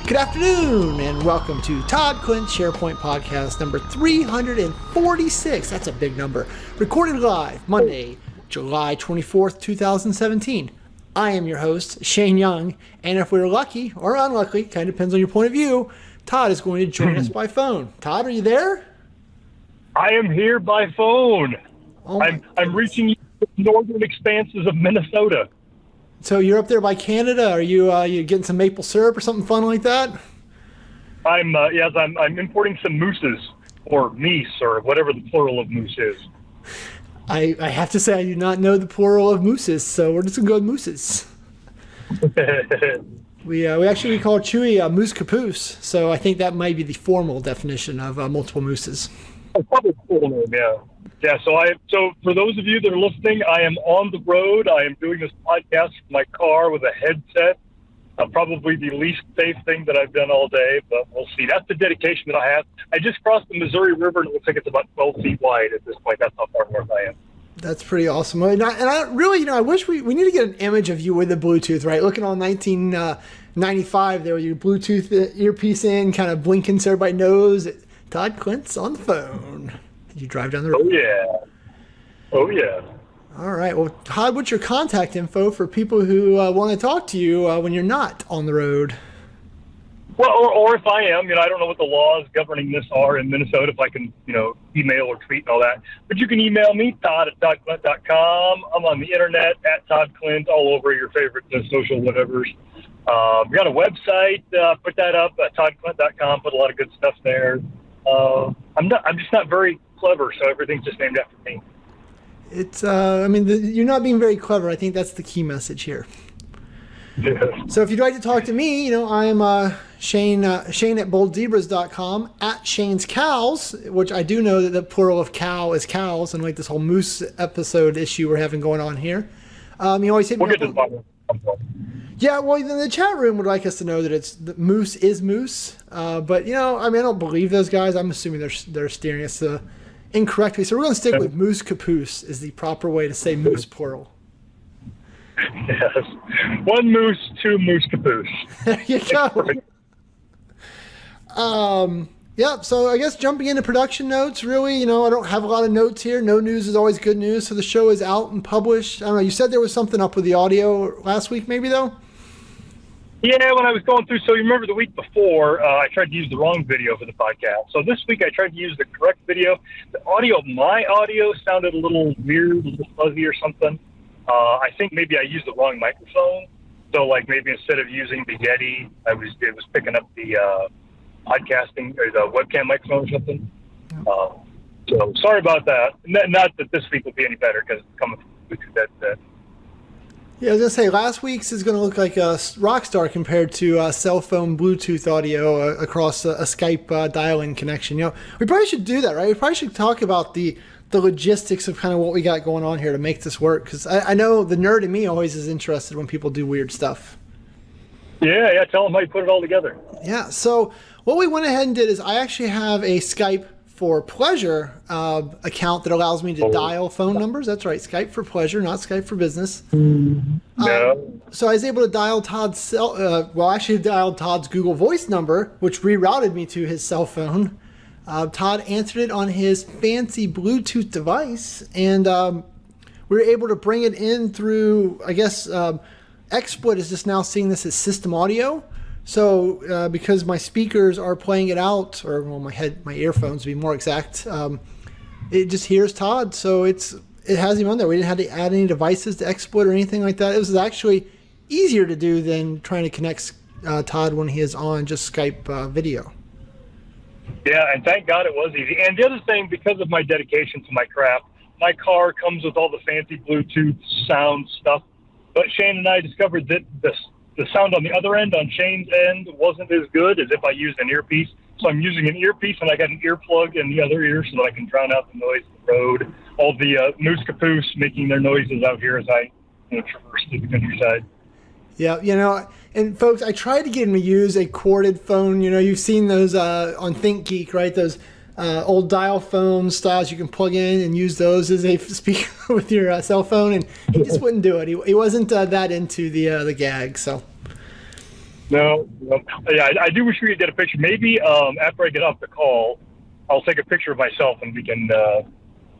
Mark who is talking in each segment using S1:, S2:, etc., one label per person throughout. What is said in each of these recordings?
S1: Good afternoon, and welcome to Todd Clint's SharePoint podcast number 346. That's a big number. Recorded live Monday, July 24th, 2017. I am your host, Shane Young, and if we're lucky or unlucky, kind of depends on your point of view, Todd is going to join us by phone. Todd, are you there?
S2: I am here by phone.
S1: Oh
S2: I'm reaching you from the northern expanses of Minnesota.
S1: So you're up there by Canada. Are you getting some maple syrup or something fun like that?
S2: I'm importing some mooses or meese or whatever the plural of moose is.
S1: I have to say I do not know the plural of mooses, so we're just gonna go with mooses. we call Chewy moose Capoose, so I think that might be the formal definition of multiple mooses.
S2: Probably cool name, yeah. Yeah, so for those of you that are listening, I am on the road. I am doing this podcast from my car with a headset. Probably the least safe thing that I've done all day, but we'll see. That's the dedication that I have. I just crossed the Missouri River, and it looks like it's about 12 feet wide at this point. That's how far north I am.
S1: That's pretty awesome. And I really, I wish we need to get an image of you with the Bluetooth, right? Looking on 1995 there with your Bluetooth earpiece in, kind of blinking so everybody knows it. Todd Clint's on the phone. Did you drive down the road?
S2: Oh, yeah.
S1: All right. Well, Todd, what's your contact info for people who want to talk to you when you're not on the road?
S2: Well, or if I am, I don't know what the laws governing this are in Minnesota, if I can, email or tweet and all that. But you can email me, todd@toddclint.com. I'm on the internet, @ToddClint, all over your favorite social whatevers. We got a website, put that up, toddclint.com, put a lot of good stuff there. I'm just not very clever, so everything's just named after me.
S1: It's, you're not being very clever. I think that's the key message here.
S2: Yeah.
S1: So if you'd like to talk to me, I'm Shane at boldzebras.com, at Shane's Cows, which I do know that the plural of cow is cows, and like this whole moose episode issue we're having going on here. You always hit me
S2: We'll get to the bottom.
S1: Yeah, well, then the chat room would like us to know that moose is moose. But, I don't believe those guys. I'm assuming they're steering us incorrectly. So we're going to stick with moose Capoose is the proper way to say moose plural.
S2: Yes. One moose, two moose Capoose.
S1: There you go. Yeah, so I guess jumping into production notes, really, I don't have a lot of notes here. No news is always good news. So the show is out and published. I don't know, you said there was something up with the audio last week, maybe, though?
S2: Yeah, when I was going through, so you remember the week before, I tried to use the wrong video for the podcast. So this week I tried to use the correct video. My audio sounded a little weird, a little fuzzy or something. I think maybe I used the wrong microphone. So like maybe instead of using the Yeti, it was picking up the podcasting or the webcam microphone or something. So sorry about that. Not that this week will be any better because it's coming from Bluetooth headset.
S1: Yeah, I was going to say, last week's is going to look like a rock star compared to cell phone Bluetooth audio across a Skype dial-in connection. We probably should do that, right? We probably should talk about the logistics of kind of what we got going on here to make this work, because I know the nerd in me always is interested when people do weird stuff.
S2: Yeah, tell them how you put it all together.
S1: Yeah, so what we went ahead and did is I actually have a Skype for Pleasure account that allows me to dial phone numbers. That's right, Skype for Pleasure, not Skype for Business.
S2: No.
S1: So I was able to dial Todd's dialed Todd's Google Voice number, which rerouted me to his cell phone. Todd answered it on his fancy Bluetooth device, and we were able to bring it in through, I guess, XSplit is just now seeing this as system audio. So because my speakers are playing it out, or my earphones to be more exact, it just hears Todd. So it has him on there. We didn't have to add any devices to XSplit or anything like that. It was actually easier to do than trying to connect Todd when he is on just Skype video.
S2: Yeah, and thank God it was easy. And the other thing, because of my dedication to my craft, my car comes with all the fancy Bluetooth sound stuff. But Shane and I discovered that the sound on the other end, on Shane's end, wasn't as good as if I used an earpiece. So I'm using an earpiece, and I got an earplug in the other ear so that I can drown out the noise of the road. All the moose Capoose making their noises out here as I traverse through the countryside.
S1: Yeah, and folks, I tried to get him to use a corded phone. You've seen those on ThinkGeek, right? Those old dial phone styles you can plug in and use those as a speaker with your cell phone, and he just wouldn't do it. He wasn't that into the gag. So
S2: No, no. Yeah, I do wish we could get a picture. Maybe after I get off the call, I'll take a picture of myself and we can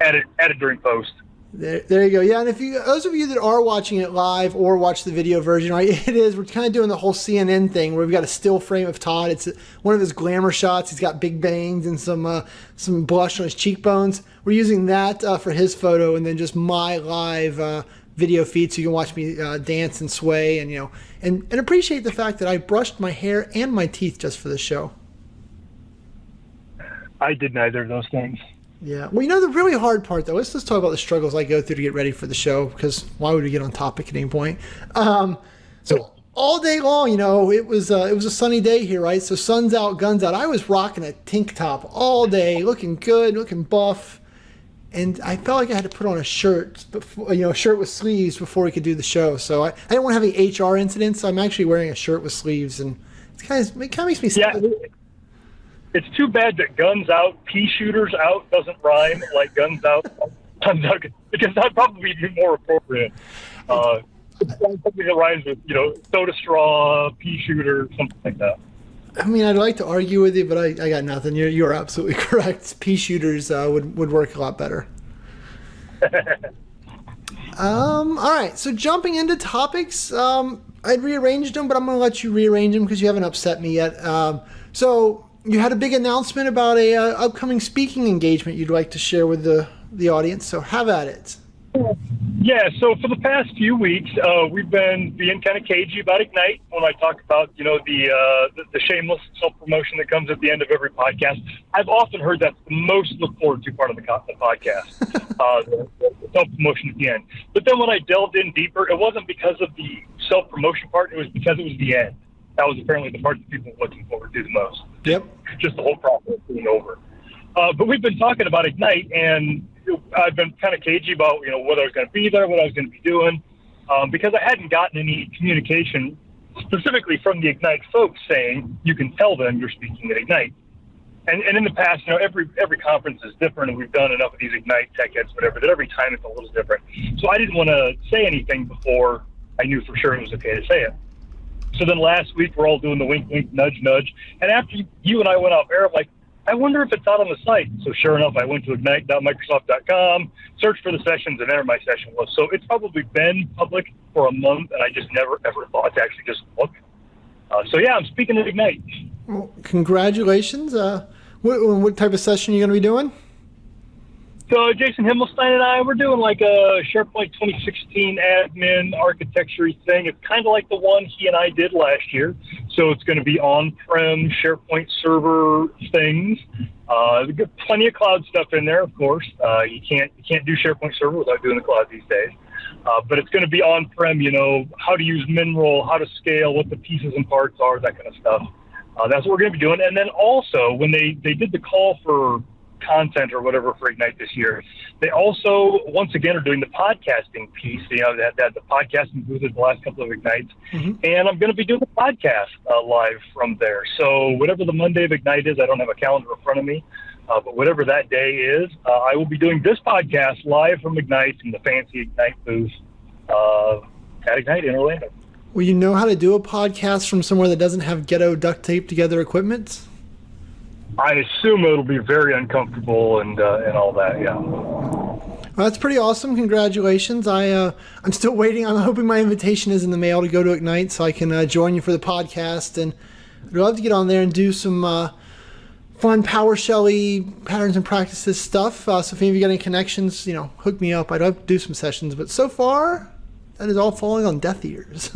S2: add it during post.
S1: There you go. Yeah, and if you, those of you that are watching it live or watch the video version, right, we're kind of doing the whole CNN thing where we've got a still frame of Todd. It's one of his glamour shots. He's got big bangs and some blush on his cheekbones. We're using that for his photo, and then just my live video feed, so you can watch me dance and sway, and and appreciate the fact that I brushed my hair and my teeth just for the show.
S2: I did neither of those things.
S1: Yeah. Well, the really hard part, though, let's just talk about the struggles I go through to get ready for the show, because why would we get on topic at any point? So all day long, it was a sunny day here, right? So sun's out, guns out. I was rocking a tank top all day, looking good, looking buff. And I felt like I had to put on a shirt, a shirt with sleeves before we could do the show. So I didn't want to have any HR incidents, so I'm actually wearing a shirt with sleeves. And it kind of makes me sad.
S2: Yeah. It's too bad that guns out, pea shooters out doesn't rhyme like guns out, because that'd probably be more appropriate. Something that rhymes with, soda straw, pea shooter, something like that.
S1: I mean, I'd like to argue with you, but I got nothing. You're absolutely correct. Pea shooters would work a lot better. All right, so jumping into topics, I'd rearranged them, but I'm going to let you rearrange them because you haven't upset me yet. So you had a big announcement about a upcoming speaking engagement you'd like to share with the audience, so have at it.
S2: Yeah, so for the past few weeks, we've been being kind of cagey about Ignite when I talk about, the shameless self-promotion that comes at the end of every podcast. I've often heard that's the most looked forward to part of the podcast, the self-promotion at the end. But then when I delved in deeper, it wasn't because of the self-promotion part, it was because it was the end. That was apparently the part that people were looking forward to the most.
S1: Yep.
S2: Just the whole process being over. But we've been talking about Ignite, and I've been kind of cagey about, whether I was going to be there, what I was going to be doing, because I hadn't gotten any communication specifically from the Ignite folks saying you can tell them you're speaking at Ignite. And in the past, every conference is different, and we've done enough of these Ignite tech heads, whatever, that every time it's a little different. So I didn't want to say anything before I knew for sure it was okay to say it. So then last week, we're all doing the wink, wink, nudge, nudge. And after you and I went off air, I'm like, I wonder if it's out on the site. So sure enough, I went to ignite.microsoft.com, searched for the sessions, and there my session was. So it's probably been public for a month, and I just never, ever thought to actually just look. So yeah, I'm speaking at Ignite.
S1: Well, congratulations. What type of session are you going to be doing?
S2: So Jason Himmelstein and I, we're doing like a SharePoint 2016 admin architecture thing. It's kind of like the one he and I did last year. So it's going to be on-prem SharePoint server things. We've got plenty of cloud stuff in there, of course. You can't do SharePoint server without doing the cloud these days. But it's going to be on-prem, how to use MinRoll, how to scale, what the pieces and parts are, that kind of stuff. That's what we're going to be doing. And then also, when they did the call for content or whatever for Ignite this year, they also once again are doing the podcasting piece. They had the podcasting booth at the last couple of Ignites, and I'm going to be doing the podcast live from there. So whatever the Monday of Ignite is, I don't have a calendar in front of me, but whatever that day is, I will be doing this podcast live from Ignite in the fancy Ignite booth at Ignite in Orlando.
S1: Well, you know how to do a podcast from somewhere that doesn't have ghetto duct tape together equipment?
S2: I assume it'll be very uncomfortable and all that, yeah.
S1: Well, that's pretty awesome. Congratulations. I'm still waiting. I'm hoping my invitation is in the mail to go to Ignite so I can join you for the podcast. And I'd love to get on there and do some fun PowerShell-y patterns and practices stuff. So if any of you got any connections, hook me up. I'd love to do some sessions. But so far, that is all falling on deaf ears.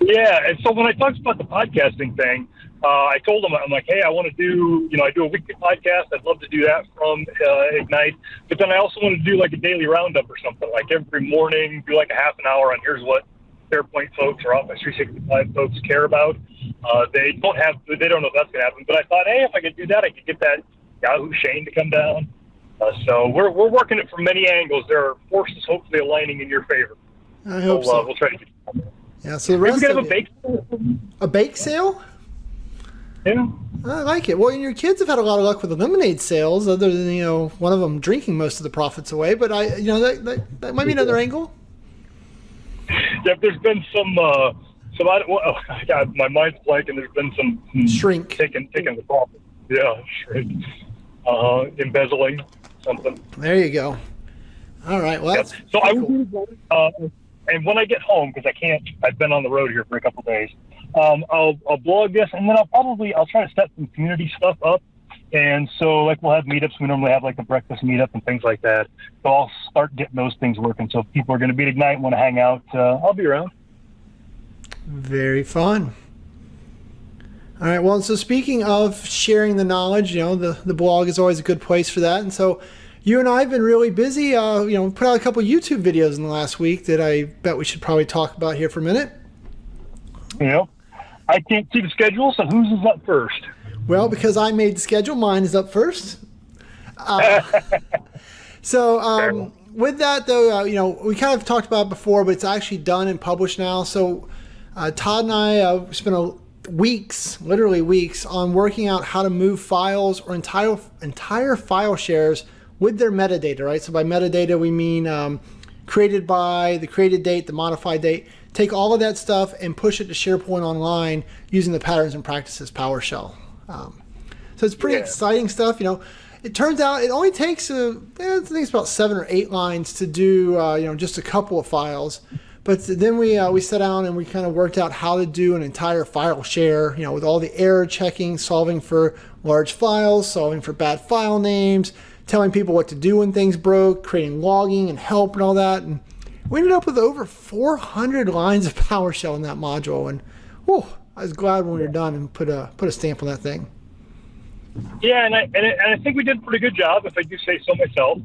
S2: Yeah, and so when I talked about the podcasting thing, I told them, I'm like, hey, I want to do, I do a weekly podcast. I'd love to do that from Ignite. But then I also want to do like a daily roundup or something, like every morning, do like a half an hour on here's what SharePoint folks or Office 365 folks care about. They don't know if that's going to happen. But I thought, hey, if I could do that, I could get that Yahoo Shane to come down. So we're working it from many angles. There are forces hopefully aligning in your favor.
S1: I hope so.
S2: We'll try to get it.
S1: Yeah, so the rest
S2: Maybe we
S1: of
S2: could have a bake sale.
S1: A bake sale?
S2: Yeah.
S1: I like it. Well, and your kids have had a lot of luck with the lemonade sales, other than one of them drinking most of the profits away. But that might be another angle.
S2: Yeah, there's been So God, my mind's blank, and there's been some
S1: Shrink.
S2: taking the problem. Yeah, shrink. Embezzling something.
S1: There you go. All right. Well, that's
S2: So I
S1: cool.
S2: will, and when I get home, because I've been on the road here for a couple of days. I'll blog this, and then I'll try to set some community stuff up. And so, like, we'll have meetups. We normally have like a breakfast meetup and things like that. So I'll start getting those things working. So if people are going to be at Ignite and want to hang out, I'll be around.
S1: Very fun. All right. Well, so speaking of sharing the knowledge, the blog is always a good place for that. And so you and I have been really busy. We put out a couple YouTube videos in the last week that I bet we should probably talk about here for a minute.
S2: I can't see the schedule, so whose is up first?
S1: Well, because I made the schedule, mine is up first. So with that, though, we kind of talked about it before, but it's actually done and published now. So Todd and I spent literally weeks, on working out how to move files or entire file shares with their metadata, right? So by metadata, we mean created by, the created date, the modified date. Take all of that stuff and push it to SharePoint Online using the patterns and practices PowerShell. So it's pretty exciting stuff. It turns out it only takes, I think it's about 7 or 8 lines to do, just a couple of files. But then we sat down and we kind of worked out how to do an entire file share, with all the error checking, solving for large files, solving for bad file names, telling people what to do when things broke, creating logging and help and all that. And we ended up with over 400 lines of PowerShell in that module. And I was glad when we were done and put a stamp on that thing.
S2: Yeah, and I think we did a pretty good job, if I do say so myself,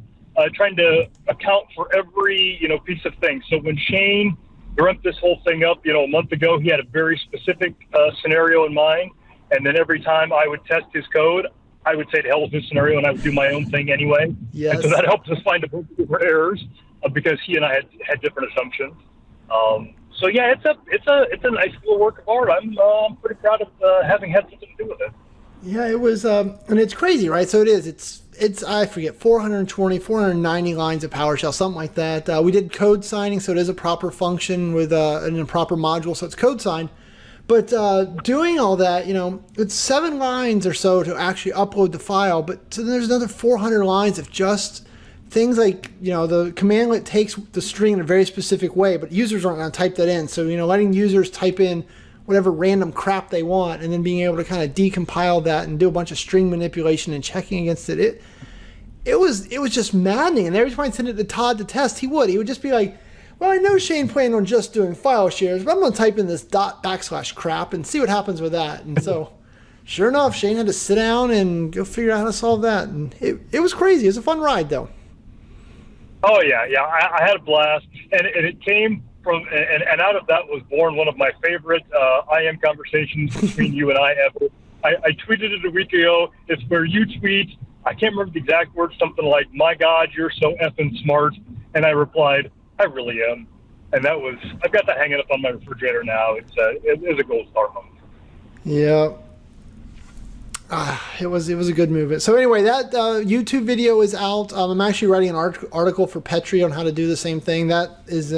S2: trying to account for every piece of thing. So when Shane dreamt this whole thing up, a month ago, he had a very specific scenario in mind, and then every time I would test his code, I would say to hell with this scenario, and I would do my own thing anyway.
S1: Yes.
S2: And so that helped us find a bunch of different errors because he and I had different assumptions. So yeah, it's a nice little work of art. I'm pretty proud of having had something to do with it.
S1: Yeah, it was, and it's crazy, right? So it is. It's I forget, 490 lines of PowerShell, something like that. We did code signing, so it is a proper function with in a proper module, so it's code signed. But doing all that, it's 7 lines or so to actually upload the file. But so then there's another 400 lines of just things like, the commandlet takes the string in a very specific way, but users aren't going to type that in. So, letting users type in whatever random crap they want, and then being able to kind of decompile that and do a bunch of string manipulation and checking against it. It was just maddening. And every time I send it to Todd to test, he would just be like, well, I know Shane planned on just doing file shares, but I'm going to type in this / crap and see what happens with that. And so sure enough, Shane had to sit down and go figure out how to solve that. And it was crazy. It was a fun ride, though.
S2: Oh, yeah. I had a blast. And it came from, and out of that was born one of my favorite IM conversations between you and I ever. I tweeted it a week ago. It's where you tweet, I can't remember the exact words, something like, my God, you're so effing smart. And I replied, I really am. And that was, I've got that hanging up on my refrigerator now. It is a gold star moment.
S1: Yeah. It was a good movement. So anyway, that YouTube video is out. I'm actually writing an article for Petri on how to do the same thing. That is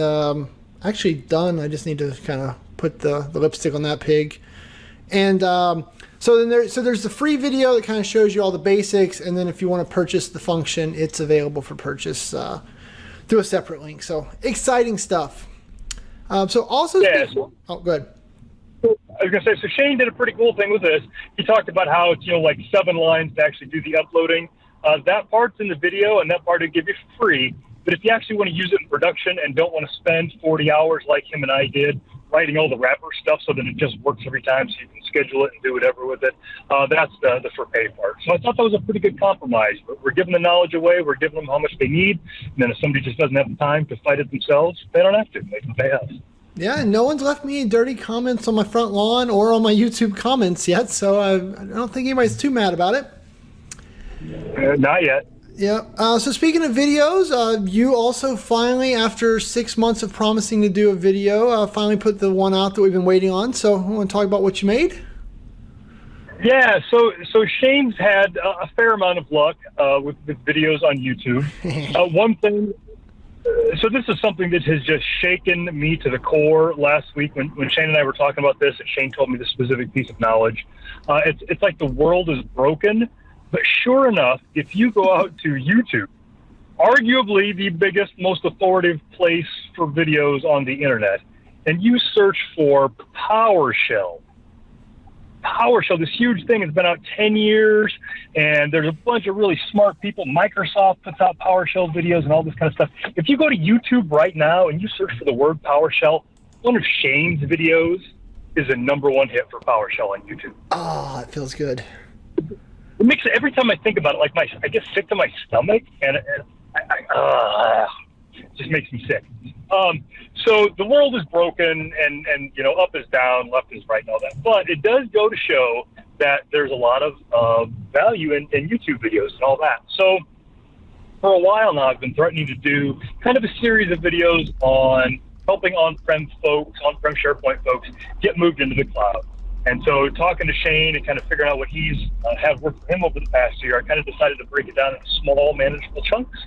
S1: actually done. I just need to kind of put the lipstick on that pig. And so there's the free video that kind of shows you all the basics. And then if you want to purchase the function, it's available for purchase through a separate link. So exciting stuff. So also, oh, good.
S2: I was going to say, so Shane did a pretty cool thing with this. He talked about how it's, like 7 lines to actually do the uploading. That part's in the video, and that part will give you for free. But if you actually want to use it in production and don't want to spend 40 hours like him and I did writing all the wrapper stuff so that it just works every time so you can schedule it and do whatever with it, that's the for pay part. So I thought that was a pretty good compromise. But we're giving the knowledge away. We're giving them how much they need. And then if somebody just doesn't have the time to fight it themselves, they don't have to. They can pay us.
S1: Yeah, and no one's left me any dirty comments on my front lawn or on my YouTube comments yet, so I don't think anybody's too mad about it.
S2: Not yet.
S1: Yeah. So speaking of videos, you also finally, after 6 months of promising to do a video, finally put the one out that we've been waiting on. So I want to talk about what you made.
S2: Yeah, so Shane's had a fair amount of luck with videos on YouTube. So this is something that has just shaken me to the core. Last week when Shane and I were talking about this, and Shane told me this specific piece of knowledge, it's like the world is broken. But sure enough, if you go out to YouTube, arguably the biggest, most authoritative place for videos on the internet, and you search for PowerShell, this huge thing has been out 10 years, and there's a bunch of really smart people. Microsoft puts out PowerShell videos and all this kind of stuff. If you go to YouTube right now and you search for the word PowerShell, one of Shane's videos is a #1 hit for PowerShell on YouTube.
S1: Oh, it feels good.
S2: It makes it, every time I think about it, like I get sick to my stomach, and it just makes me sick. So the world is broken, and you know, up is down, left is right, and all that. But it does go to show that there's a lot of value in YouTube videos and all that. So for a while now, I've been threatening to do kind of a series of videos on helping on-prem folks, on-prem SharePoint folks, get moved into the cloud. And so talking to Shane and kind of figuring out what he's had worked for him over the past year, I kind of decided to break it down into small, manageable chunks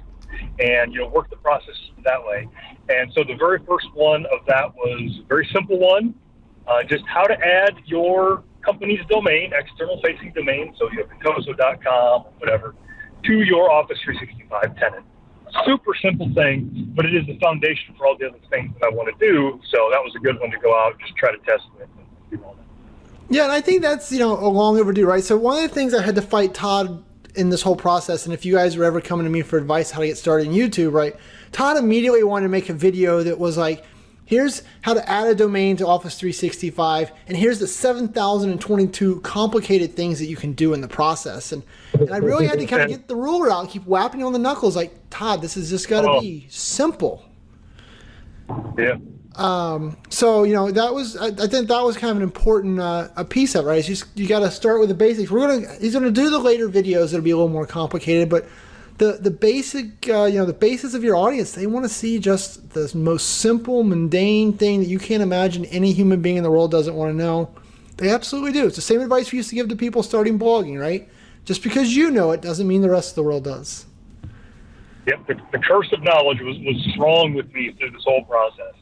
S2: and, you know, work the process that way. And so the very first one of that was a very simple one, just how to add your company's domain, external-facing domain, so you have Picoso.com or whatever, to your Office 365 tenant. Super simple thing, but it is the foundation for all the other things that I want to do. So that was a good one to go out and just try to test with and do all that.
S1: Yeah, and I think that's, you know, a long overdue, right? So one of the things I had to fight Todd in this whole process, and if you guys were ever coming to me for advice how to get started in YouTube, right? Todd immediately wanted to make a video that was like, here's how to add a domain to Office 365, and here's the 7,022 complicated things that you can do in the process. And I really had to kind of get the ruler out and keep whapping on the knuckles like, Todd, this has just got to be simple.
S2: Yeah.
S1: So, you know, that was, I think that was kind of an important a piece of it, right? It's just, you got to start with the basics. He's going to do the later videos that'll be a little more complicated, but the basic, you know, the basis of your audience, they want to see just the most simple, mundane thing that you can't imagine any human being in the world doesn't want to know. They absolutely do. It's the same advice we used to give to people starting blogging, right? Just because you know it doesn't mean the rest of the world does.
S2: Yep, the curse of knowledge was strong with me through this whole process.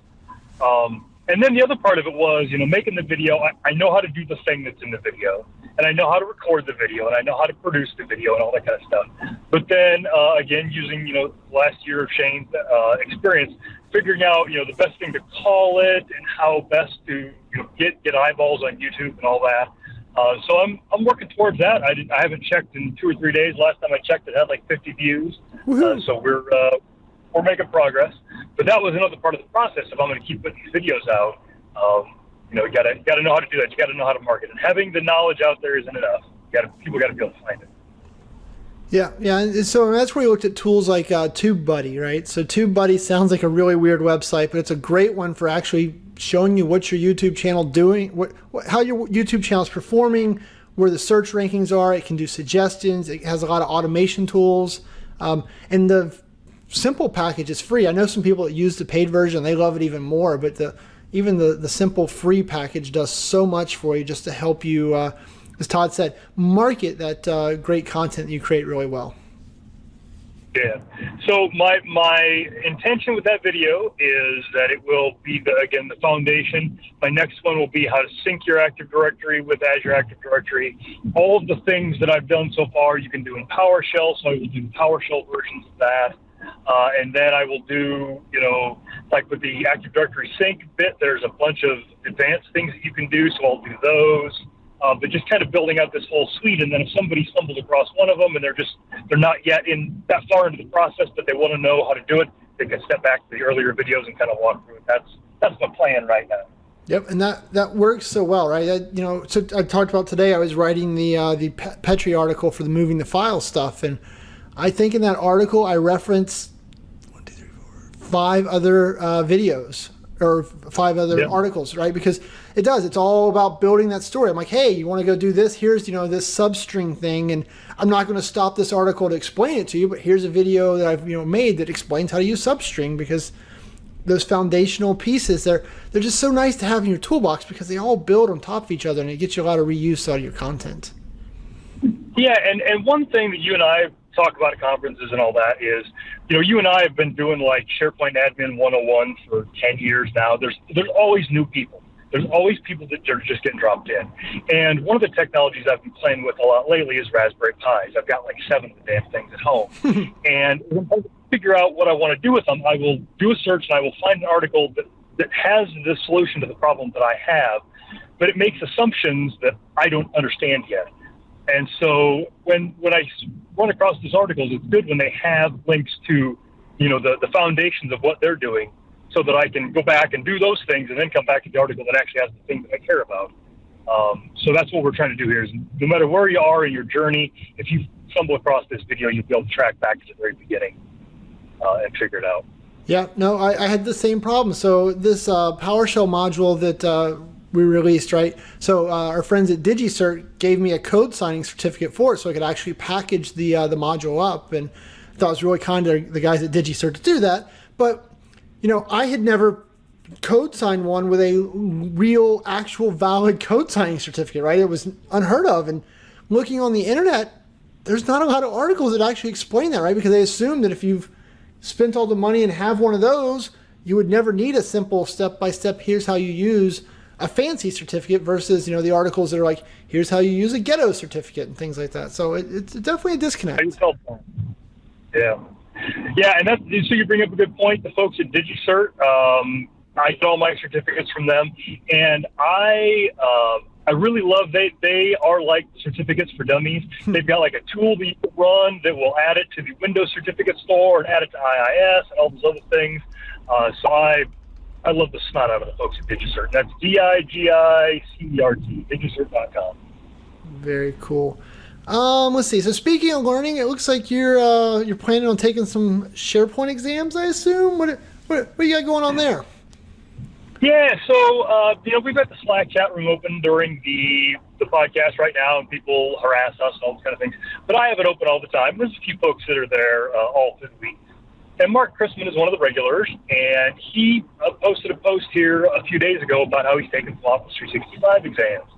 S2: And then the other part of it was, you know, making the video. I know how to do the thing that's in the video, and I know how to record the video, and I know how to produce the video and all that kind of stuff. But then, again, using, you know, last year of Shane's experience, figuring out, you know, the best thing to call it and how best to, you know, get eyeballs on YouTube and all that. So I'm working towards that. I haven't checked in 2 or 3 days. Last time I checked, it had like 50 views. So we're making progress. But that was another part of the process. If I'm going to keep putting these videos out, you know, you got to know how to do that. You got to know how to market. And having the knowledge out there isn't enough. People got to be able to find it.
S1: Yeah, and so that's where we looked at tools like TubeBuddy, right? So TubeBuddy sounds like a really weird website, but it's a great one for actually showing you what your YouTube channel doing, how your YouTube channel is performing, where the search rankings are. It can do suggestions. It has a lot of automation tools, and the simple package is free. I know some people that use the paid version, they love it even more, but even the simple free package does so much for you just to help you, as Todd said, market that great content that you create really well.
S2: Yeah. So my intention with that video is that it will be, the foundation. My next one will be how to sync your Active Directory with Azure Active Directory. All of the things that I've done so far, you can do in PowerShell, so I will do PowerShell versions of that. And then I will do, you know, like with the Active Directory sync bit, there's a bunch of advanced things that you can do, so I'll do those. But just kind of building out this whole suite, and then if somebody stumbles across one of them and they're not yet in that far into the process, but they want to know how to do it, they can step back to the earlier videos and kind of walk through it. That's my plan right now.
S1: Yep, and that works so well, right? You know, so I talked about today. I was writing the Petri article for the moving the file stuff, and I think in that article I referenced 5 other videos or 5 other articles, right? Because it's all about building that story. I'm like, hey, you want to go do this? Here's, you know, this substring thing, and I'm not going to stop this article to explain it to you, but here's a video that I've, you know, made that explains how to use substring, because those foundational pieces, they're just so nice to have in your toolbox because they all build on top of each other, and it gets you a lot of reuse out of your content.
S2: Yeah, and one thing that you and I talk about at conferences and all that is you and I have been doing like SharePoint Admin 101 for 10 years now. There's always new people. There's always people that are just getting dropped in. And one of the technologies I've been playing with a lot lately is Raspberry Pis. I've got like 7 of the damn things at home. And when I figure out what I want to do with them, I will do a search and I will find an article that has the solution to the problem that I have, but it makes assumptions that I don't understand yet. And so when I run across these articles, it's good when they have links to, the foundations of what they're doing, so that I can go back and do those things and then come back to the article that actually has the thing that I care about. So that's what we're trying to do here is no matter where you are in your journey, if you stumble across this video, you'll be able to track back to the very beginning and figure it out.
S1: Yeah, no, I had the same problem. So this PowerShell module that we released, right? So our friends at DigiCert gave me a code signing certificate for it, so I could actually package the module up, and I thought it was really kind of the guys at DigiCert to do that. But I had never code signed one with a real, actual, valid code signing certificate, right? It was unheard of. And looking on the internet, there's not a lot of articles that actually explain that, right? Because they assume that if you've spent all the money and have one of those, you would never need a simple step-by-step, here's how you use a fancy certificate versus, the articles that are like, here's how you use a ghetto certificate and things like that. So it's definitely a disconnect.
S2: Yeah. Yeah, and so you bring up a good point. The folks at DigiCert, I get all my certificates from them, and I really love they are like certificates for dummies. They've got like a tool that you can run that will add it to the Windows certificate store and add it to IIS and all those other things. So I love the snot out of the folks at DigiCert. That's DIGICERT, digicert.com.
S1: Very cool. Let's see. So speaking of learning, it looks like you're planning on taking some SharePoint exams, I assume. What you got going on there?
S2: Yeah, so we've got the Slack chat room open during the podcast right now, and people harass us and all those kind of things. But I have it open all the time. There's a few folks that are there all through the week. And Mark Chrisman is one of the regulars, and he posted a post here a few days ago about how he's taken some Office 365 exams.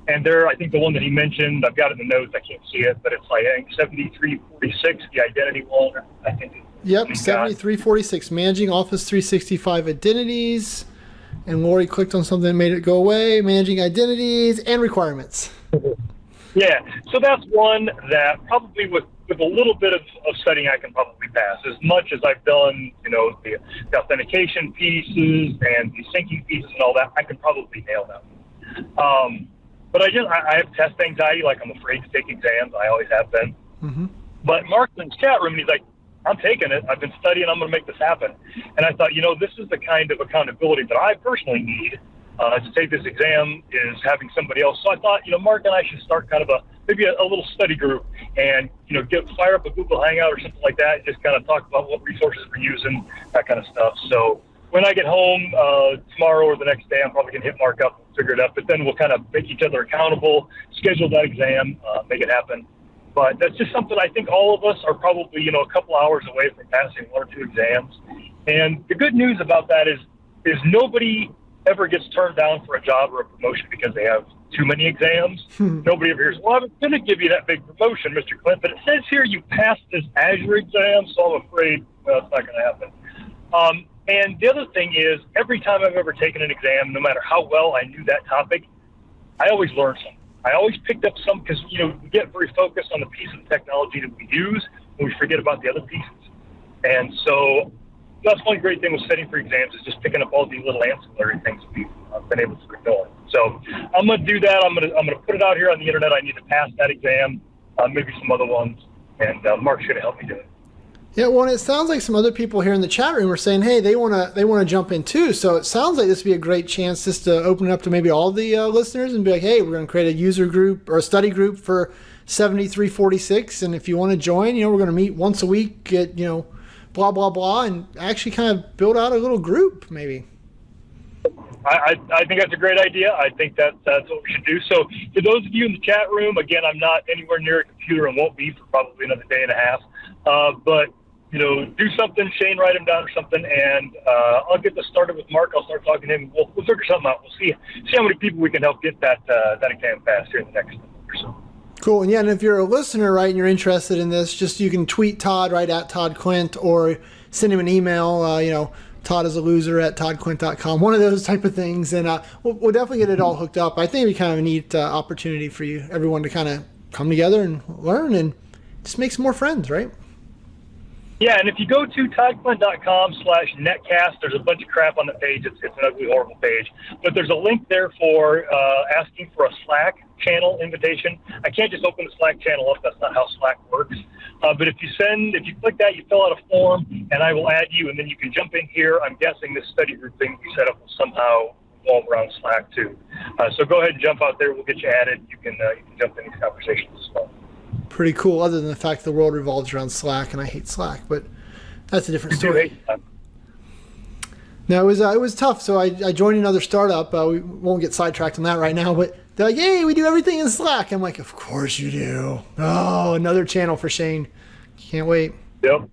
S2: And I think the one that he mentioned, I've got it in the notes, I can't see it, but it's like, I think 7346, the identity one, I think.
S1: Yep, 7346, managing Office 365 identities. And Lori clicked on something and made it go away, managing identities and requirements.
S2: Yeah, so that's one that probably with a little bit of studying I can probably pass. As much as I've done, the authentication pieces and the syncing pieces and all that, I can probably nail that one. But I have test anxiety, like I'm afraid to take exams. I always have been. Mm-hmm. But Mark's in the chat room, and he's like, I'm taking it. I've been studying. I'm going to make this happen. And I thought, this is the kind of accountability that I personally need to take this exam, is having somebody else. So I thought, Mark and I should start kind of maybe a little study group and, fire up a Google Hangout or something like that and just kind of talk about what resources we're using, that kind of stuff. So when I get home tomorrow or the next day, I'm probably going to hit Mark up and figure it out. But then we'll kind of make each other accountable, schedule that exam, make it happen. But that's just something I think all of us are probably, a couple hours away from passing 1 or 2 exams. And the good news about that is nobody ever gets turned down for a job or a promotion because they have too many exams. Nobody ever hears, well, I'm going to give you that big promotion, Mr. Clint, but it says here you passed this Azure exam, so I'm afraid it's not going to happen. And the other thing is, every time I've ever taken an exam, no matter how well I knew that topic, I always learned something. I always picked up some, because, we get very focused on the piece of technology that we use, and we forget about the other pieces. And so that's one great thing with studying for exams, is just picking up all these little ancillary things that we've been able to ignore. So I'm going to do that. I'm going to put it out here on the internet. I need to pass that exam, maybe some other ones, and Mark's going to help me do it.
S1: Yeah, well, it sounds like some other people here in the chat room are saying, hey, they want to jump in too. So it sounds like this would be a great chance just to open it up to maybe all the listeners and be like, hey, we're going to create a user group or a study group for 7346. And if you want to join, we're going to meet once a week at, blah, blah, blah, and actually kind of build out a little group maybe.
S2: I think that's a great idea. I think that's what we should do. So for those of you in the chat room, again, I'm not anywhere near a computer and won't be for probably another day and a half. But do something, Shane, write him down or something, and I'll get this started with Mark. I'll start talking to him. We'll figure something out. We'll see how many people we can help get that exam passed here in the next month or so.
S1: Cool. And yeah, and if you're a listener, right, and you're interested in this, just you can tweet Todd right at Todd Clint or send him an email, Todd is a loser at toddclint.com, one of those type of things. And we'll definitely get it all hooked up. I think it'd be kind of a neat opportunity for you, everyone to kind of come together and learn and just make some more friends, right?
S2: Yeah, and if you go to toddclint.com/netcast, there's a bunch of crap on the page. It's an ugly, horrible page. But there's a link there for asking for a Slack channel invitation. I can't just open the Slack channel up. That's not how Slack works. But if you click that, you fill out a form, and I will add you, and then you can jump in here. I'm guessing this study group thing we set up will somehow revolve around Slack too. So go ahead and jump out there. We'll get you added. You can jump in these conversations as well.
S1: Pretty cool, other than the fact the world revolves around Slack, and I hate Slack, but that's a different story. No, it was tough. So I joined another startup. We won't get sidetracked on that right now, but they're like, hey, we do everything in Slack. I'm like, of course you do. Oh, another channel for Shane. Can't wait.
S2: Yep.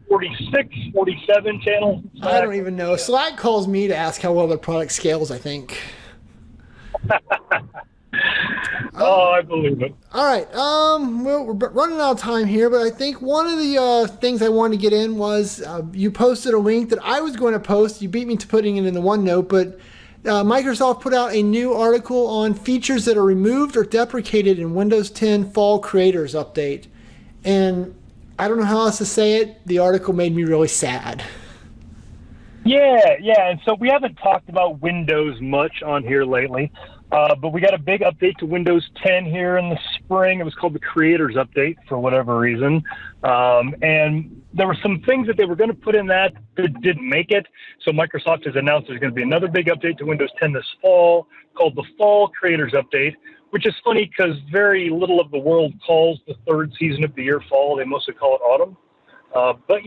S2: 46, 47 channels.
S1: I don't even know. Slack calls me to ask how well their product scales, I think.
S2: Oh, I believe it.
S1: All right. Well, we're running out of time here, but I think one of the things I wanted to get in was you posted a link that I was going to post. You beat me to putting it in the OneNote, but Microsoft put out a new article on features that are removed or deprecated in Windows 10 Fall Creators Update. And I don't know how else to say it. The article made me really sad.
S2: Yeah. And so we haven't talked about Windows much on here lately. But we got a big update to Windows 10 here in the spring. It was called the Creators Update for whatever reason. And there were some things that they were going to put in that didn't make it. So Microsoft has announced there's going to be another big update to Windows 10 this fall called the Fall Creators Update, which is funny because very little of the world calls the third season of the year fall. They mostly call it autumn. But,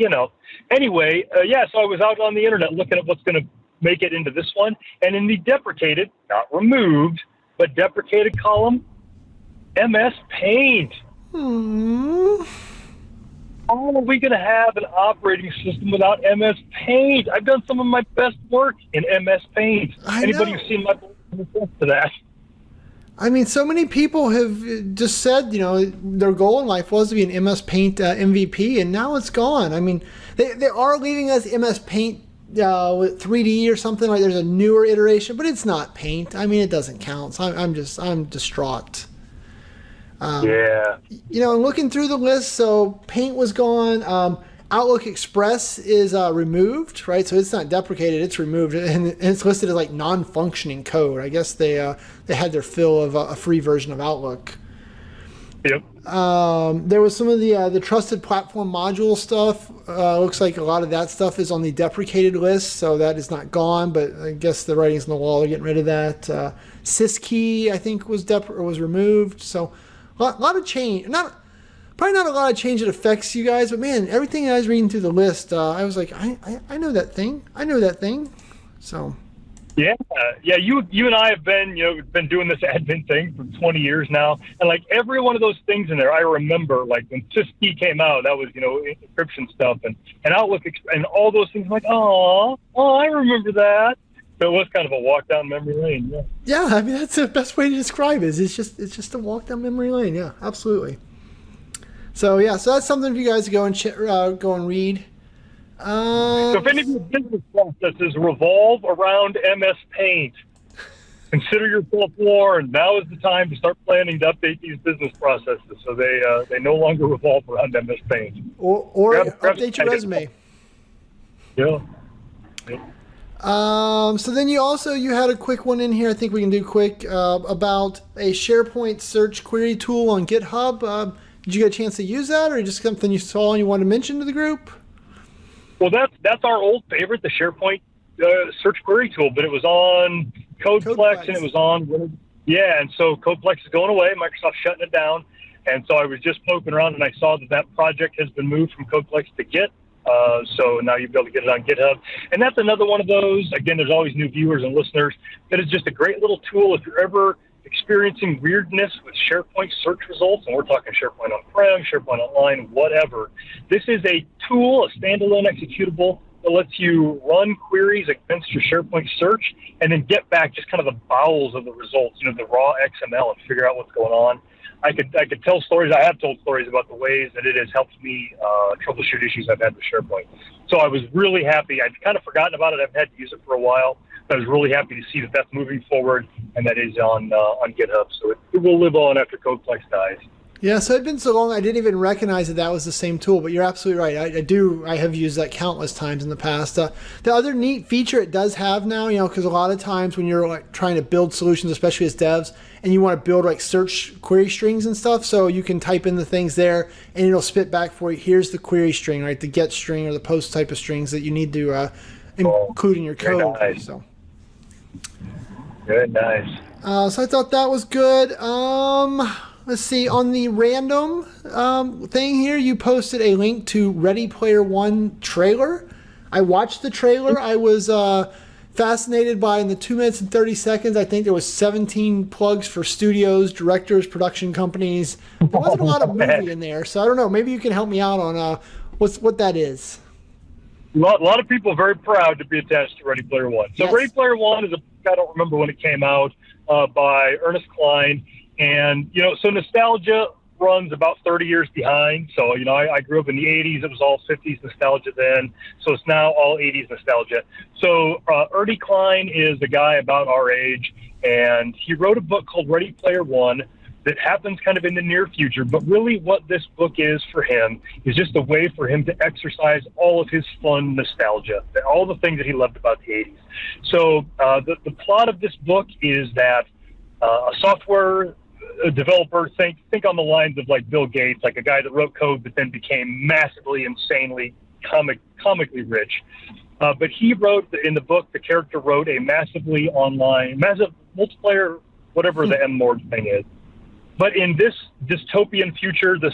S2: anyway, so I was out on the internet looking at what's going to make it into this one, and in the deprecated, not removed, but deprecated column, MSPaint. How are we going to have an operating system without MSPaint? I've done some of my best work in MSPaint. Anybody who's seen my book to that?
S1: I mean, so many people have just said, their goal in life was to be an MSPaint MVP, and now it's gone. I mean, they are leaving us MSPaint with 3D or something, like there's a newer iteration, but it's not Paint. I mean, it doesn't count. So I'm distraught. And looking through the list, so Paint was gone. Outlook Express is removed, right? So it's not deprecated, it's removed, and it's listed as like non-functioning code. I guess they had their fill of a free version of Outlook.
S2: Yep.
S1: There was some of the trusted platform module stuff. Looks like a lot of that stuff is on the deprecated list, so that is not gone. But I guess the writing's on the wall. They're getting rid of that. Syskey, I think, was removed. So a lot of change. Probably not a lot of change that affects you guys, but man, everything I was reading through the list, I was like, I know that thing. I know that thing. So.
S2: Yeah. You and I have been doing this admin thing for 20 years now, and like every one of those things in there, I remember like when Syskey came out, that was encryption stuff and Outlook and all those things. I'm like, oh, I remember that. So it was kind of a walk down memory lane. Yeah.
S1: Yeah, I mean that's the best way to describe it. It's just a walk down memory lane. Yeah, absolutely. So that's something for you guys to go and read.
S2: So if any of your business processes revolve around MSPaint, consider yourself warned. Now is the time to start planning to update these business processes so they no longer revolve around MSPaint.
S1: Or update your resume.
S2: Yeah.
S1: So then you had a quick one in here. I think we can do quick about a SharePoint Search query tool on GitHub. Did you get a chance to use that, or just something you saw and you wanted to mention to the group?
S2: Well, that's our old favorite, the SharePoint search query tool, but it was on CodePlex and it was on, and so CodePlex is going away. Microsoft's shutting it down, and so I was just poking around and I saw that project has been moved from CodePlex to Git. So now you'll be able to get it on GitHub. And that's another one of those, again, there's always new viewers and listeners, that is just a great little tool if you're ever experiencing weirdness with SharePoint search results, and we're talking SharePoint on-prem, SharePoint Online, whatever. This is a tool, a standalone executable that lets you run queries against your SharePoint search and then get back just kind of the bowels of the results, the raw XML, and figure out what's going on. I could tell stories. I have told stories about the ways that it has helped me troubleshoot issues I've had with SharePoint. So I was really happy. I'd kind of forgotten about it. I've had to use it for a while. But I was really happy to see that that's moving forward, and that is on GitHub. So it will live on after CodePlex dies.
S1: Yeah, so it'd been so long I didn't even recognize that that was the same tool, but you're absolutely right. I have used that countless times in the past. The other neat feature it does have now, because a lot of times when you're like trying to build solutions, especially as devs, and you want to build like search query strings and stuff, so you can type in the things there and it'll spit back for you. Here's the query string, right? The get string or the post type of strings that you need to include in your code.
S2: Nice.
S1: So.
S2: Good, nice.
S1: So I thought that was good. Let's see, on the random thing here, you posted a link to Ready Player One trailer. I watched the trailer. I was fascinated by, in the 2 minutes and 30 seconds, I think there was 17 plugs for studios, directors, production companies. There wasn't a lot of movie in there, so I don't know. Maybe you can help me out on what that is.
S2: A lot of people are very proud to be attached to Ready Player One. So
S1: Yes.
S2: Ready Player One is I don't remember when it came out, by Ernest Cline. And, so nostalgia runs about 30 years behind. So, I grew up in the 80s. It was all 50s nostalgia then. So it's now all 80s nostalgia. So Ernie Cline is a guy about our age, and he wrote a book called Ready Player One that happens kind of in the near future. But really what this book is for him is just a way for him to exercise all of his fun nostalgia, all the things that he loved about the 80s. So the plot of this book is that a software developer, think on the lines of like Bill Gates, like a guy that wrote code but then became massively, insanely, comically rich. But he wrote, in the book, the character wrote a massive multiplayer, whatever the M-Mord thing is. But in this dystopian future, this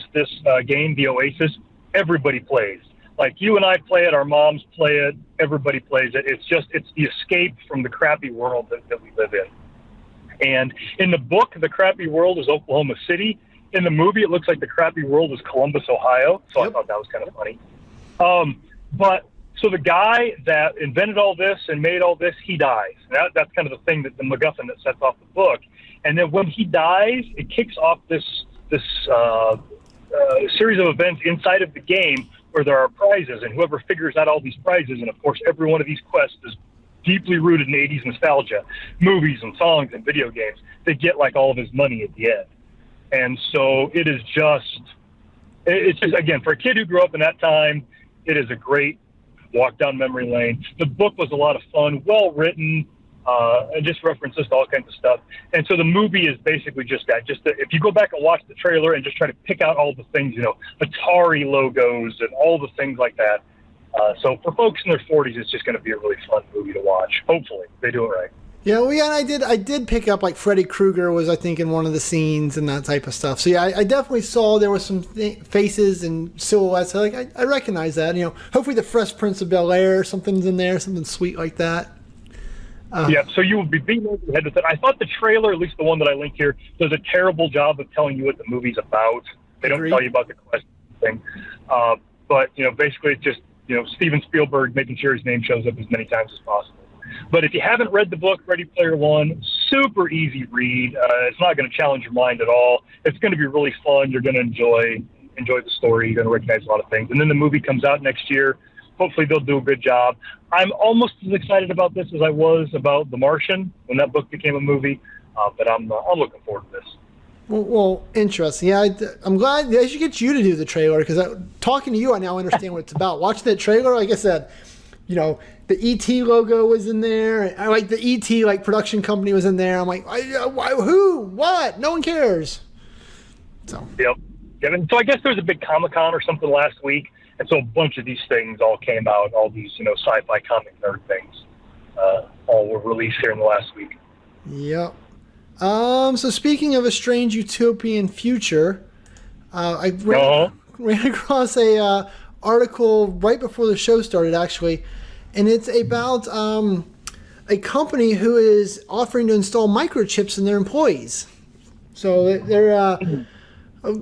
S2: game, the Oasis, everybody plays. Like you and I play it, our moms play it, everybody plays it. It's the escape from the crappy world that we live in. And in the book, the crappy world is Oklahoma City. In the movie, it looks like the crappy world is Columbus, Ohio. So yep. I thought that was kind of funny. So the guy that invented all this and made all this, he dies. That's kind of the thing, that the MacGuffin that sets off the book. And then when he dies, it kicks off this series of events inside of the game where there are prizes, and whoever figures out all these prizes, and of course every one of these quests is deeply rooted in 80s nostalgia, movies and songs and video games, they get like all of his money at the end. And so it's just, again, for a kid who grew up in that time, it is a great walk down memory lane. The book was a lot of fun, well written, and just references to all kinds of stuff. And so the movie is basically just that. If you go back and watch the trailer and just try to pick out all the things, Atari logos and all the things like that. So for folks in their 40s, it's just going to be a really fun movie to watch. Hopefully, they do it right.
S1: Yeah, and I did pick up, like, Freddy Krueger was, I think, in one of the scenes and that type of stuff. So yeah, I definitely saw there were some faces and silhouettes. I recognize that. Hopefully the Fresh Prince of Bel-Air or something's in there, something sweet like that.
S2: Yeah, so you will be beating over the head with it. I thought the trailer, at least the one that I linked here, does a terrible job of telling you what the movie's about. They don't tell you about the quest thing. But, basically it's just, Steven Spielberg making sure his name shows up as many times as possible. But if you haven't read the book, Ready Player One, super easy read. It's not going to challenge your mind at all. It's going to be really fun. You're going to enjoy the story. You're going to recognize a lot of things. And then the movie comes out next year. Hopefully they'll do a good job. I'm almost as excited about this as I was about The Martian when that book became a movie. But I'm looking forward to this.
S1: Well, interesting. Yeah, I'm glad they should get you to do the trailer, because talking to you, I now understand what it's about. Watching that trailer, like I said, the ET logo was in there. I like the ET production company was in there. I'm like, who? What? No one cares. So. Yep.
S2: And so I guess there was a big Comic-Con or something last week, and so a bunch of these things all came out. All these sci-fi comic nerd things all were released here in the last week.
S1: Yep. So speaking of a strange utopian future, I ran across a article right before the show started, actually, and it's about a company who is offering to install microchips in their employees. So they're a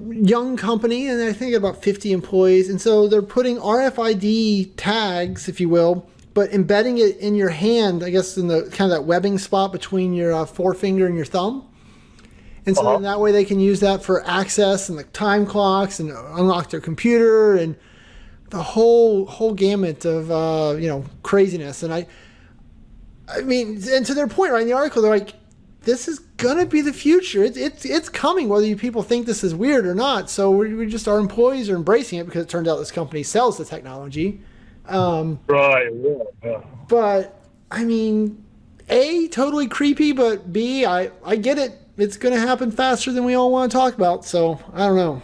S1: young company, and I think about 50 employees, and so they're putting RFID tags, if you will, but embedding it in your hand, I guess in the kind of that webbing spot between your forefinger and your thumb. And so then that way they can use that for access and like time clocks and unlock their computer and the whole gamut of craziness. And I mean, and to their point, right in the article, they're like, this is gonna be the future. It's coming, whether you people think this is weird or not. So we just, our employees are embracing it because it turned out this company sells the technology.
S2: Right. Yeah.
S1: But I mean, A, totally creepy, but B, I get it. It's gonna happen faster than we all want to talk about. So I don't know.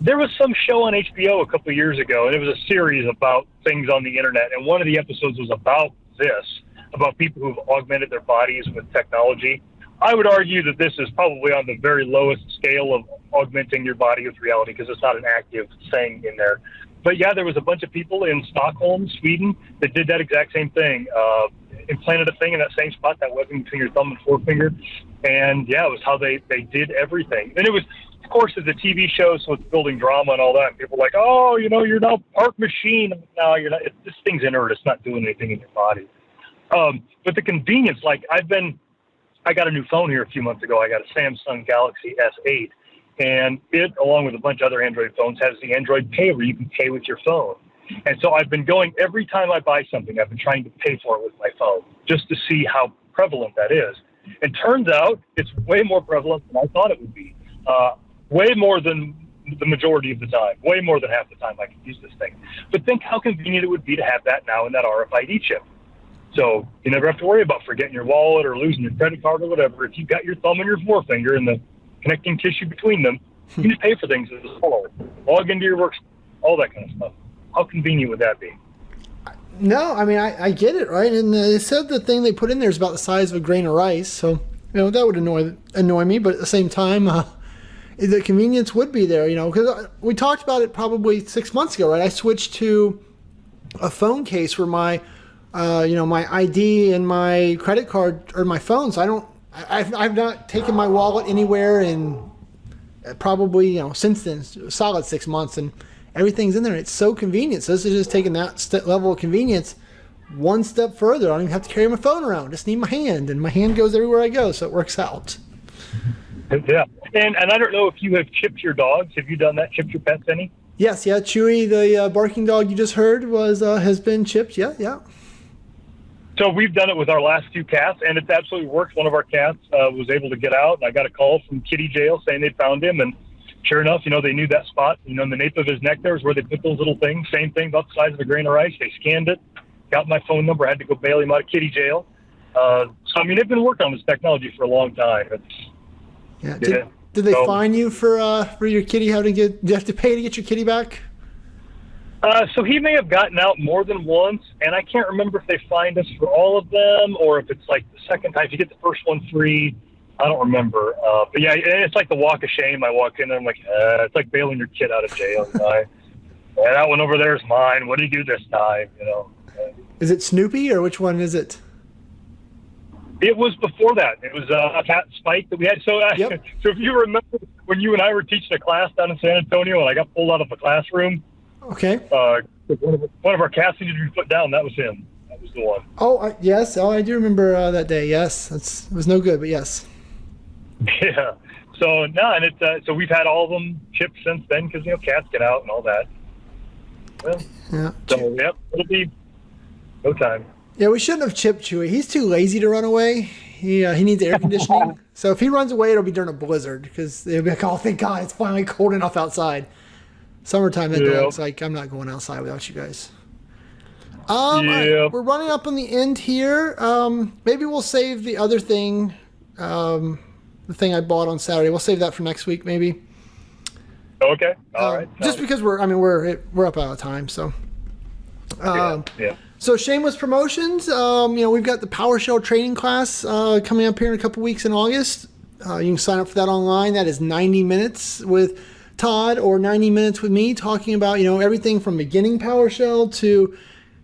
S2: There was some show on HBO a couple of years ago, and it was a series about things on the internet. And one of the episodes was about this, about people who've augmented their bodies with technology. I would argue that this is probably on the very lowest scale of augmenting your body with reality because it's not an active thing in there. But yeah, there was a bunch of people in Stockholm, Sweden, that did that exact same thing. Implanted a thing in that same spot, that webbing between your thumb and forefinger. And yeah, it was how they did everything. And it was, of course, it's a TV show, so it's building drama and all that. And people are like, oh, you're now part machine. No, you're not. This thing's inert. It's not doing anything in your body. But the convenience, like I got a new phone here a few months ago. I got a Samsung Galaxy S8, and it, along with a bunch of other Android phones, has the Android Pay where you can pay with your phone. And so I've been going, every time I buy something, I've been trying to pay for it with my phone just to see how prevalent that is. And turns out it's way more prevalent than I thought it would be. Way more than the majority of the time, way more than half the time I can use this thing. But think how convenient it would be to have that now in that RFID chip. So you never have to worry about forgetting your wallet or losing your credit card or whatever. If you've got your thumb and your forefinger and the connecting tissue between them, you can just pay for things as a follower. Log into your work, all that kind of stuff. How convenient would that be?
S1: No, I mean, I get it, right? And they said the thing they put in there is about the size of a grain of rice. So, that would annoy me. But at the same time, the convenience would be there, because we talked about it probably 6 months ago, right? I switched to a phone case where my my ID and my credit card or my phone. So I've not taken my wallet anywhere in probably, since then, solid 6 months, and everything's in there. It's so convenient. So this is just taking that level of convenience one step further. I don't even have to carry my phone around. Just need my hand, and my hand goes everywhere I go. So it works out.
S2: Yeah. And I don't know if you have chipped your dogs. Have you done that? Chipped your pets any?
S1: Yes. Yeah. Chewy, the barking dog you just heard, has been chipped. Yeah.
S2: So we've done it with our last two cats, and it's absolutely worked. One of our cats was able to get out, and I got a call from kitty jail saying they found him, and sure enough, they knew that spot. In the nape of his neck there is where they put those little things, same thing, about the size of a grain of rice. They scanned it, got my phone number, had to go bail him out of kitty jail. So, they've been working on this technology for a long time.
S1: Did they fine you for your kitty? Did you have to pay to get your kitty back?
S2: So he may have gotten out more than once, and I can't remember if they fined us for all of them or if it's like the second time. If you get the first one free, I don't remember. But yeah, it's like the walk of shame. I walk in and I'm like, it's like bailing your kid out of jail. That one over there is mine. What did you do this time?
S1: Is it Snoopy or which one is it?
S2: It was before that. It was a cat Spike that we had. So,
S1: yep.
S2: So if you remember when you and I were teaching a class down in San Antonio and I got pulled out of the classroom.
S1: Okay.
S2: One of our cats needed to be put down. That was him. That was the one.
S1: Oh, yes. Oh, I do remember that day. Yes. It was no good, but yes.
S2: Yeah. So, and so we've had all of them chipped since then because, cats get out and all that. Well,
S1: yeah.
S2: So, yep, it'll be no time.
S1: Yeah, we shouldn't have chipped Chewy. He's too lazy to run away. He needs air conditioning. So if he runs away, it'll be during a blizzard because they'll be like, oh, thank God, it's finally cold enough outside. Summertime, that dog's like, I'm not going outside without you guys. Right, we're running up on the end here. Maybe we'll save the other thing, the thing I bought on Saturday. We'll save that for next week, maybe.
S2: Okay, all right.
S1: Just because we're up out of time, so.
S2: Yeah.
S1: So shameless promotions. We've got the PowerShell training class coming up here in a couple weeks in August. You can sign up for that online. That is 90 minutes with Todd or 90 minutes with me talking about, everything from beginning PowerShell to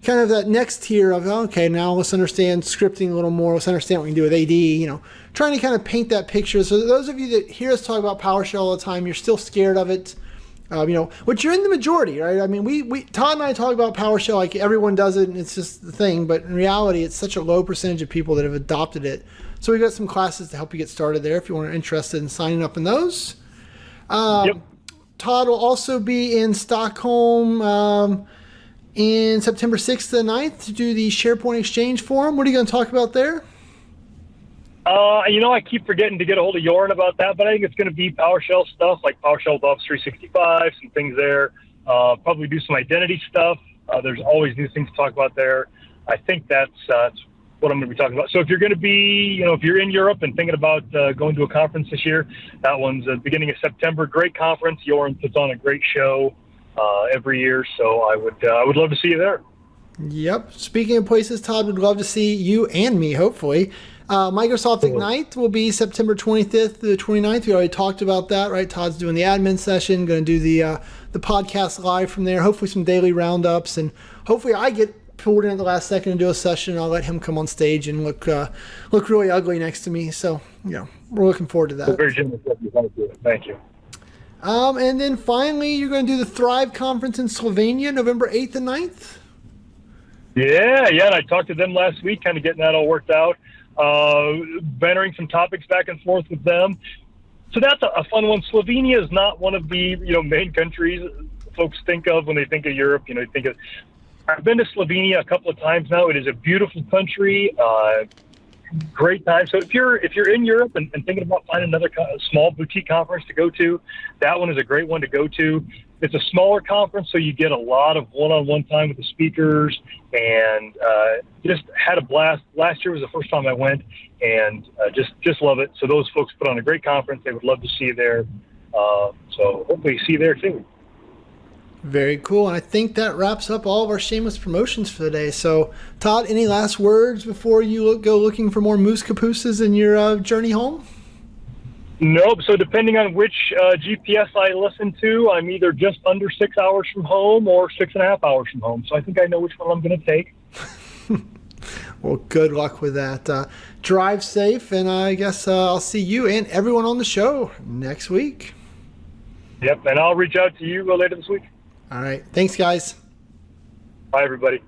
S1: kind of that next tier of, okay, now let's understand scripting a little more. Let's understand what we can do with AD, trying to kind of paint that picture. So those of you that hear us talk about PowerShell all the time, you're still scared of it. But you're in the majority, right? I mean, we Todd and I talk about PowerShell like everyone does it and it's just the thing. But in reality, it's such a low percentage of people that have adopted it. So we got some classes to help you get started there if you are interested in signing up in those. Todd will also be in Stockholm in September 6th to the 9th to do the SharePoint Exchange Forum. What are you going to talk about there?
S2: I keep forgetting to get a hold of Jorn about that, but I think it's going to be PowerShell stuff, like PowerShell with Office 365, some things there. Probably do some identity stuff. There's always new things to talk about there. I think that's what I'm going to be talking about. So if you're going to be, if you're in Europe and thinking about going to a conference this year, that one's the beginning of September. Great conference. Jorn puts on a great show every year, so I would love to see you there.
S1: Yep. Speaking of places, Todd would love to see you and me, hopefully. Microsoft Ignite will be September 25th to the 29th. We already talked about that, right? Todd's doing the admin session, going to do the podcast live from there, hopefully some daily roundups, and hopefully I get pulled in at the last second to do a session. I'll let him come on stage and look really ugly next to me. So, we're looking forward to that.
S2: Very generous of you. Thank you.
S1: And then finally, you're going to do the Thrive Conference in Slovenia, November 8th and 9th?
S2: Yeah, and I talked to them last week, kind of getting that all worked out. Venturing some topics back and forth with them. So that's a fun one. Slovenia is not one of the main countries folks think of when they think of Europe. I've been to Slovenia a couple of times now. It is a beautiful country. Great time. So if you're in Europe and thinking about finding another small boutique conference to go to, that one is a great one to go to. It's a smaller conference, so you get a lot of one-on-one time with the speakers, and just had a blast. Last year was the first time I went, and just love it. So those folks put on a great conference. They would love to see you there. So hopefully see you there too.
S1: Very cool. And I think that wraps up all of our shameless promotions for the day. So, Todd, any last words before you go looking for more moose capooses in your journey home?
S2: Nope. So depending on which GPS I listen to, I'm either just under 6 hours from home or 6.5 hours from home. So I think I know which one I'm going to take.
S1: Well, good luck with that. Drive safe, and I guess I'll see you and everyone on the show next week.
S2: Yep, and I'll reach out to you later this week.
S1: All right. Thanks, guys.
S2: Bye, everybody.